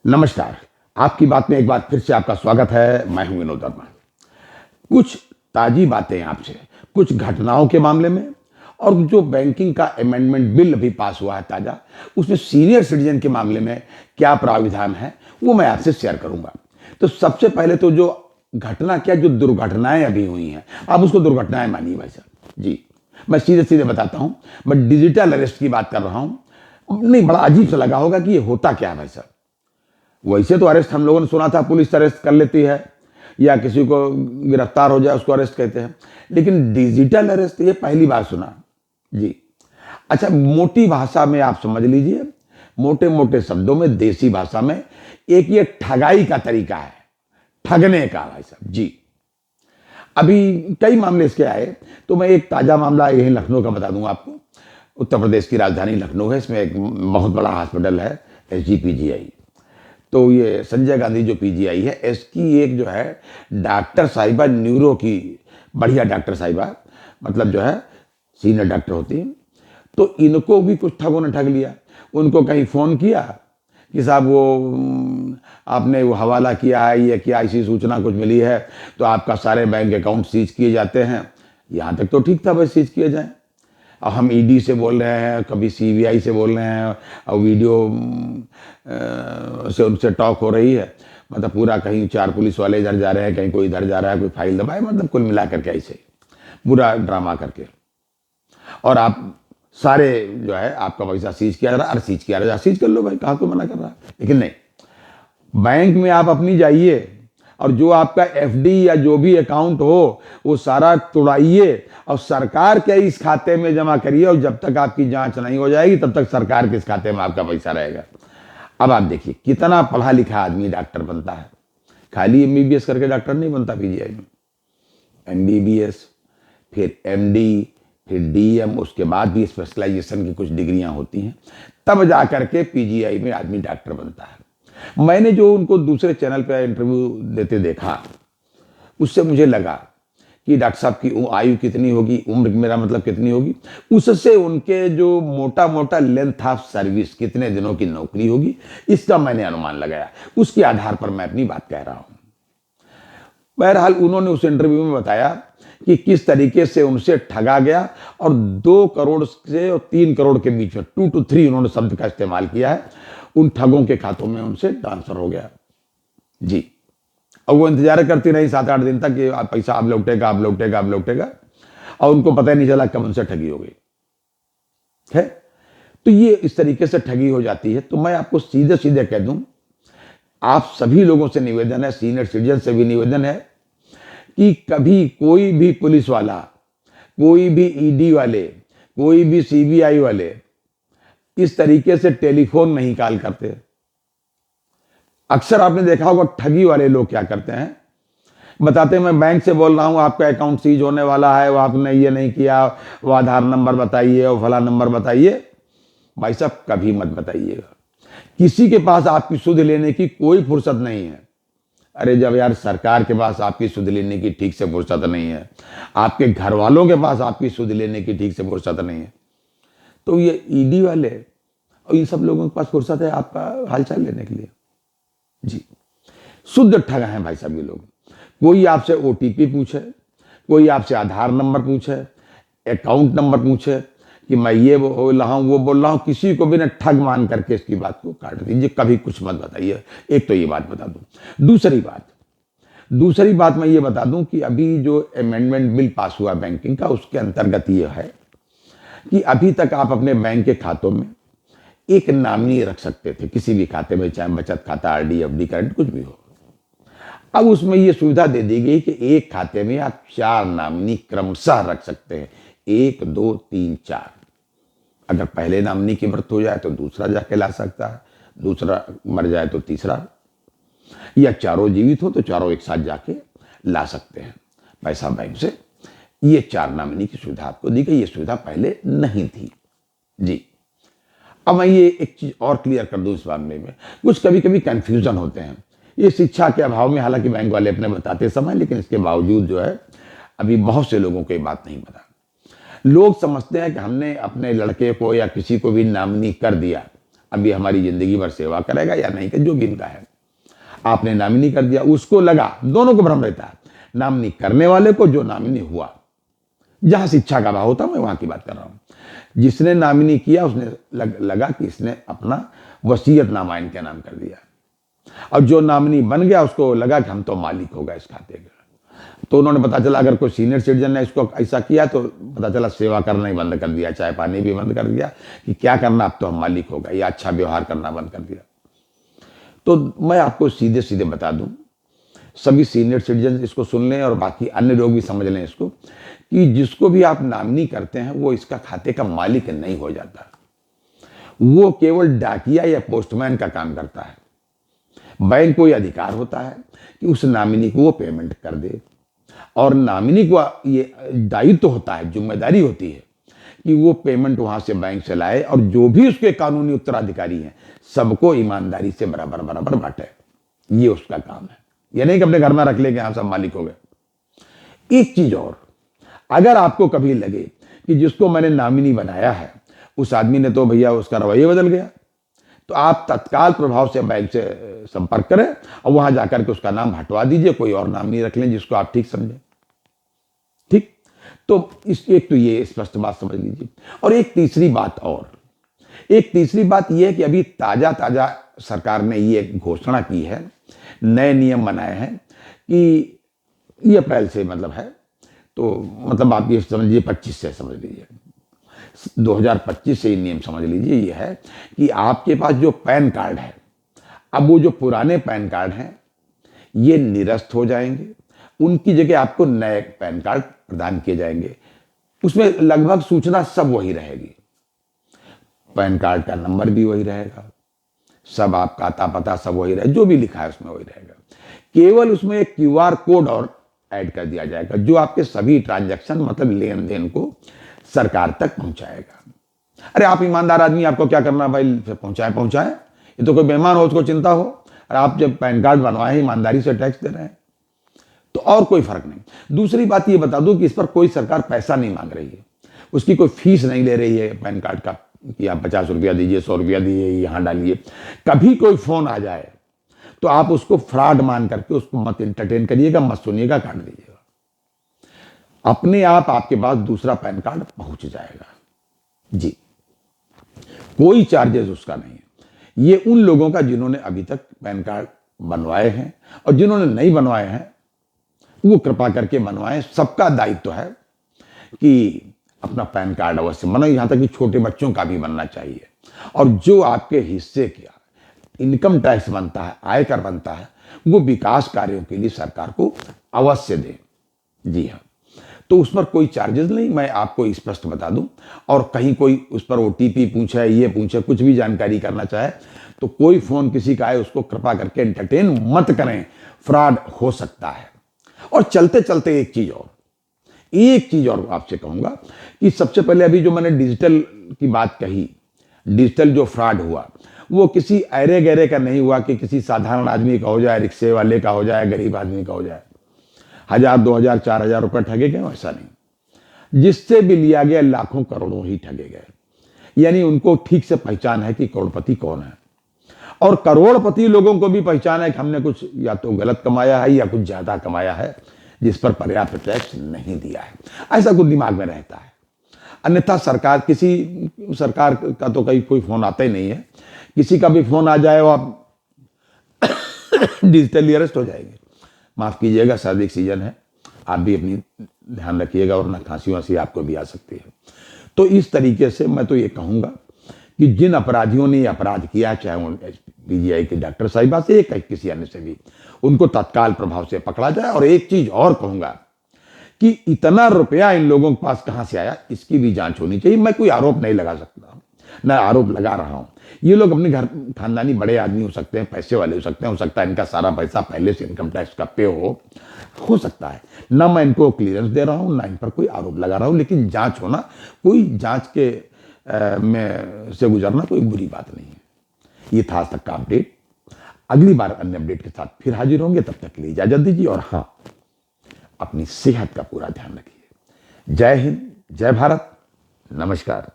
नमस्कार। आपकी बात में एक बार फिर से आपका स्वागत है। मैं हूं विनोद वर्मा। कुछ ताजी बातें आपसे, कुछ घटनाओं के मामले में, और जो बैंकिंग का अमेंडमेंट बिल अभी पास हुआ है ताजा, उसमें सीनियर सिटीजन के मामले में क्या प्राविधान है वो मैं आपसे शेयर करूंगा। तो सबसे पहले तो जो घटना, क्या जो दुर्घटनाएं अभी हुई हैं, आप उसको दुर्घटनाएं मानिए भाई साहब जी। मैं सीधे सीधे बताता हूं, मैं डिजिटल अरेस्ट की बात कर रहा हूं। नहीं, बड़ा अजीब सा लगा होगा कि ये होता क्या है भाई साहब। वैसे तो अरेस्ट हम लोगों ने सुना था, पुलिस अरेस्ट कर लेती है या किसी को गिरफ्तार हो जाए उसको अरेस्ट कहते हैं, लेकिन डिजिटल अरेस्ट ये पहली बार सुना जी। अच्छा, मोटी भाषा में आप समझ लीजिए, मोटे मोटे शब्दों में, देसी भाषा में, एक ये ठगाई का तरीका है, ठगने का भाई साहब जी। अभी कई मामले इसके आए, तो मैं एक ताजा मामला यही लखनऊ का बता दूंगा आपको। उत्तर प्रदेश की राजधानी लखनऊ है, इसमें एक बहुत बड़ा हॉस्पिटल है, SGPGI। तो ये संजय गांधी जो PGI है, इसकी एक जो है डॉक्टर साहिबा, न्यूरो की बढ़िया डॉक्टर साहिबा, मतलब जो है सीनियर डॉक्टर होती हैं, तो इनको भी कुछ ठगों ने ठग लिया। उनको कहीं फ़ोन किया कि साहब वो आपने वो हवाला किया है, ये किया, ऐसी सूचना कुछ मिली है, तो आपका सारे बैंक अकाउंट सीज किए जाते हैं। यहाँ तक तो ठीक था, बस सीज किए जाएं। अब हम ED से बोल रहे हैं, कभी CBI से बोल रहे हैं, और वीडियो से उनसे टॉक हो रही है। मतलब पूरा, कहीं 4 पुलिस वाले इधर जा रहे हैं, कहीं कोई इधर जा रहा है, कोई फाइल दबाए, मतलब कुल मिला करके ऐसे पूरा ड्रामा करके, और आप सारे जो है आपका पैसा सीज किया जा रहा है। अरे सीज किया जा रहा है, सीज कर लो भाई, कहाँ कोई मना कर रहा है। लेकिन नहीं, बैंक में आप अपनी जाइए और जो आपका FD या जो भी अकाउंट हो वो सारा तोड़ाइए और सरकार के इस खाते में जमा करिए, और जब तक आपकी जांच नहीं हो जाएगी तब तक सरकार के इस खाते में आपका पैसा रहेगा। अब आप देखिए, कितना पढ़ा लिखा आदमी डॉक्टर बनता है। खाली MBBS करके डॉक्टर नहीं बनता PGI में, MBBS, फिर MD, फिर DM, उसके बाद भी स्पेशलाइजेशन की कुछ डिग्रियां होती हैं, तब जा करके PGI में आदमी डॉक्टर बनता है। मैंने जो उनको दूसरे चैनल पे इंटरव्यू देते देखा, उससे मुझे लगा कि डॉक्टर साहब की आयु कितनी होगी, उम्र मेरा मतलब कितनी होगी, उससे उनके जो मोटा मोटा लेंथ ऑफ सर्विस, कितने दिनों की नौकरी होगी, इसका मैंने अनुमान लगाया। उसके आधार पर मैं अपनी बात कह रहा हूं। बहरहाल उन्होंने उस इंटरव्यू में बताया कि किस तरीके से उनसे ठगा गया, और 2 करोड़ से और 3 करोड़ के बीच में, 2 to 3 उन्होंने शब्द का इस्तेमाल किया है, उन ठगों के खातों में उनसे ट्रांसफर हो गया जी। और वो इंतजार करती रही 7-8 दिन तक कि पैसा अब लौटेगा, अब लौटेगा, अब लौटेगा, और उनको पता ही नहीं चला कब उनसे ठगी हो गई है। तो ये इस तरीके से ठगी हो जाती है। तो मैं आपको सीधे सीधे कह दूं, आप सभी लोगों से निवेदन है, सीनियर सिटीजन से भी निवेदन है, कि कभी कोई भी पुलिस वाला, कोई भी ED वाले, कोई भी CBI वाले इस तरीके से टेलीफोन नहीं कॉल करते। अक्सर आपने देखा होगा ठगी वाले लोग क्या करते हैं, बताते हैं मैं बैंक से बोल रहा हूं, आपका अकाउंट सीज होने वाला है, वो आपने ये नहीं किया, वो आधार नंबर बताइए, वो फला नंबर बताइए। भाई साहब, कभी मत बताइएगा। किसी के पास आपकी सुध लेने की कोई फुर्सत नहीं है। अरे जब यार सरकार के पास आपकी सुध लेने की ठीक से फुर्सत नहीं है, आपके घर वालों के पास आपकी सुध लेने की ठीक से फुर्सत नहीं है, तो ये ED वाले और इन सब लोगों के पास फुर्सत है आपका हालचाल लेने के लिए जी। शुद्ध ठग हैं भाई साहब ये लोग। कोई आपसे OTP पूछे, कोई आपसे आधार नंबर पूछे, अकाउंट नंबर पूछे कि मैं ये बोल रहा हूँ, वो बोल रहा हूँ, किसी को भी ना ठग मान करके इसकी बात को काट दीजिए। कभी कुछ मत बताइए। एक तो ये बात बता दूं। दूसरी बात मैं ये बता दूं कि अभी जो अमेंडमेंट बिल पास हुआ बैंकिंग का, उसके अंतर्गत ये है कि अभी तक आप अपने बैंक के खातों में एक नामिनी रख सकते थे, किसी भी खाते में, चाहे बचत खाता, RD, FD, करंट, कुछ भी हो। अब उसमें ये सुविधा दे दी गई कि एक खाते में आप 4 नामिनी क्रमशः रख सकते हैं, 1, 2, 3, 4। अगर पहले नामिनी की मृत्यु हो जाए तो दूसरा जाके ला सकता है, दूसरा मर जाए तो तीसरा, या चारों जीवित हो तो चारों एक साथ जाके ला सकते हैं पैसा बैंक से। ये 4 नामिनी की सुविधा आपको दी गई। ये सुविधा पहले नहीं थी जी। अब मैं ये एक चीज और क्लियर कर दूं, इस मामले में कुछ कभी कभी कंफ्यूजन होते हैं, ये शिक्षा के अभाव में, हालांकि बैंक वाले अपने बताते समय, लेकिन इसके बावजूद जो है अभी बहुत से लोगों को ये बात नहीं पता। लोग समझते हैं कि हमने अपने लड़के को या किसी को भी नामिनी कर दिया अभी हमारी जिंदगी भर सेवा करेगा या नहीं, जो भी इनका है। आपने नामिनी कर दिया, उसको लगा, दोनों को भ्रम रहता है, नामिनी करने वाले को, जो नामिनी हुआ। जहां शिक्षा का अभाव होता, मैं वहां की बात कर रहा हूं। जिसने नामिनी किया उसने लगा कि इसने अपना वसीयतनामा इनके नाम कर दिया, और जो नामिनी बन गया उसको लगा कि हम तो मालिक हो गए इस खाते के। तो उन्होंने, पता चला अगर कोई सीनियर सिटीजन ने इसको ऐसा किया तो पता चला सेवा करना ही बंद कर दिया, चाय पानी भी बंद कर दिया, कि क्या करना, अब तो हम मालिक हो गए, या अच्छा व्यवहार करना बंद कर दिया। तो मैं आपको सीधे सीधे बता दूं, सभी सीनियर सिटीजन इसको सुन लें और बाकी अन्य लोग भी समझ लें इसको, कि जिसको भी आप नामिनी करते हैं वो इसका खाते का मालिक नहीं हो जाता। वो केवल डाकिया या पोस्टमैन का काम करता है। बैंक को यह अधिकार होता है कि उस नामिनी को वो पेमेंट कर दे, और नामिनी को ये दायित्व होता है, जिम्मेदारी होती है कि वो पेमेंट वहां से बैंक से लाए, और जो भी उसके कानूनी उत्तराधिकारी हैं सबको ईमानदारी से बराबर बराबर बांटे। ये उसका काम है। ये नहीं कि अपने घर में रख ले कि हम सब मालिक हो गए। एक चीज और, अगर आपको कभी लगे कि जिसको मैंने नामिनी बनाया है उस आदमी ने तो भैया उसका रवैया बदल गया, तो आप तत्काल प्रभाव से बैंक से संपर्क करें और वहां जाकर के उसका नाम हटवा दीजिए, कोई और नामिनी रख लें जिसको आप ठीक समझें। ठीक, तो एक तो ये स्पष्ट बात समझ लीजिए। और एक तीसरी बात यह है कि अभी ताजा ताजा सरकार ने ये घोषणा की है, नए नियम बनाए हैं कि ये अप्रैल से मतलब है, तो मतलब आप ये समझिए 25 से समझ लीजिए, 2025 से ये नियम समझ लीजिए। ये है कि आपके पास जो पैन कार्ड है, अब वो जो पुराने पैन कार्ड हैं ये निरस्त हो जाएंगे, उनकी जगह आपको नए पैन कार्ड प्रदान किए जाएंगे। उसमें लगभग सूचना सब वही रहेगी, पैन कार्ड का नंबर भी वही रहेगा, सब आपका आता पता सब वही रहेगा, जो भी लिखा है उसमें वही रहेगा। केवल उसमें एक क्यूआर कोड और ऐड कर दिया जाएगा, जो आपके सभी ट्रांजैक्शन मतलब लेन देन को सरकार तक पहुंचाएगा। अरे आप ईमानदार आदमी, आपको क्या करना भाई, पहुंचाए। ये तो कोई बेईमान हो उसको चिंता हो, और आप जब पैन कार्ड बनवाए ईमानदारी से टैक्स दे रहे हैं तो और कोई फर्क नहीं। दूसरी बात ये बता दूं कि इस पर कोई सरकार पैसा नहीं मांग रही है, उसकी कोई फीस नहीं ले रही है पैन कार्ड का, कि आप 50 रुपया दीजिए, 100 रुपया दीजिए, यहां डालिए। कभी कोई फोन आ जाए तो आप उसको फ्रॉड मान करके उसको मत एंटरटेन करिएगा, मत सुनिएगा, काट दीजिएगा। अपने आप आपके पास दूसरा पैन कार्ड पहुंच जाएगा जी, कोई चार्जेस उसका नहीं है। ये उन लोगों का जिन्होंने अभी तक पैन कार्ड बनवाए हैं, और जिन्होंने नहीं बनवाए हैं वो कृपा करके बनवाएं। सबका दायित्व है कि अपना पैन कार्ड अवश्य बनाए, यहां तक कि छोटे बच्चों का भी बनना चाहिए। और जो आपके हिस्से का इनकम टैक्स बनता है, आयकर बनता है, वो विकास कार्यों के लिए सरकार को अवश्य दें। जी हाँ, तो उस पर कोई चार्जेस नहीं, मैं आपको स्पष्ट बता दूं। और कहीं कोई उस पर ओटीपी पूछे, ये पूछे, कुछ भी जानकारी करना चाहे तो कोई फोन किसी का है उसको कृपा करके एंटरटेन मत करें, फ्रॉड हो सकता है। और चलते चलते एक चीज और आपसे कहूंगा कि सबसे पहले अभी जो मैंने डिजिटल की बात कही, डिजिटल जो फ्रॉड हुआ वो किसी अरे गहरे का नहीं हुआ कि किसी साधारण आदमी का हो जाए, रिक्शे वाले का हो जाए, गरीब आदमी का हो जाए, 1000, 2000, 4000 रुपए ठगे गए, ऐसा नहीं। जिससे भी लिया गया लाखों करोड़ों ही ठगे गए। यानी उनको ठीक से पहचान है कि करोड़पति कौन है, और करोड़पति लोगों को भी पहचान है कि हमने कुछ या तो गलत कमाया है या कुछ ज्यादा कमाया है जिस पर पर्याप्त टैक्स नहीं दिया है, ऐसा कुछ दिमाग में रहता है। अन्यथा किसी सरकार का तो कहीं कोई फोन आता ही नहीं है, किसी का भी फोन आ जाए वो आप डिजिटली अरेस्ट हो जाएंगे। माफ कीजिएगा, सर्दी सीजन है, आप भी अपनी ध्यान रखिएगा, वरना खांसी वांसी आपको भी आ सकती है। तो इस तरीके से मैं तो ये कहूंगा कि जिन अपराधियों ने अपराध किया, चाहे वो पीजीआई के डॉक्टर साहिबा से या किसी अन्य से भी, उनको तत्काल प्रभाव से पकड़ा जाए। और एक चीज और कहूंगा कि इतना रुपया इन लोगों के पास कहां से आया, इसकी भी जांच होनी चाहिए। मैं कोई आरोप नहीं लगा सकता, ना आरोप लगा रहा हूं। ये लोग अपने घर खानदानी बड़े आदमी हो सकते हैं, पैसे वाले हो सकता है इनका सारा पैसा पहले से इनकम टैक्स का पे हो सकता है। ना मैं इनको क्लियरेंस दे रहा हूं, ना इन पर कोई आरोप लगा रहा हूं, लेकिन जांच होना, कोई जांच के में से गुजरना कोई बुरी बात नहीं है। ये था आज तक का अपडेट। अगली बार अन्य अपडेट के साथ फिर हाजिर होंगे, तब तक के लिए इजाजत दीजिए। और हाँ, अपनी सेहत का पूरा ध्यान रखिए। जय हिंद, जय भारत, नमस्कार।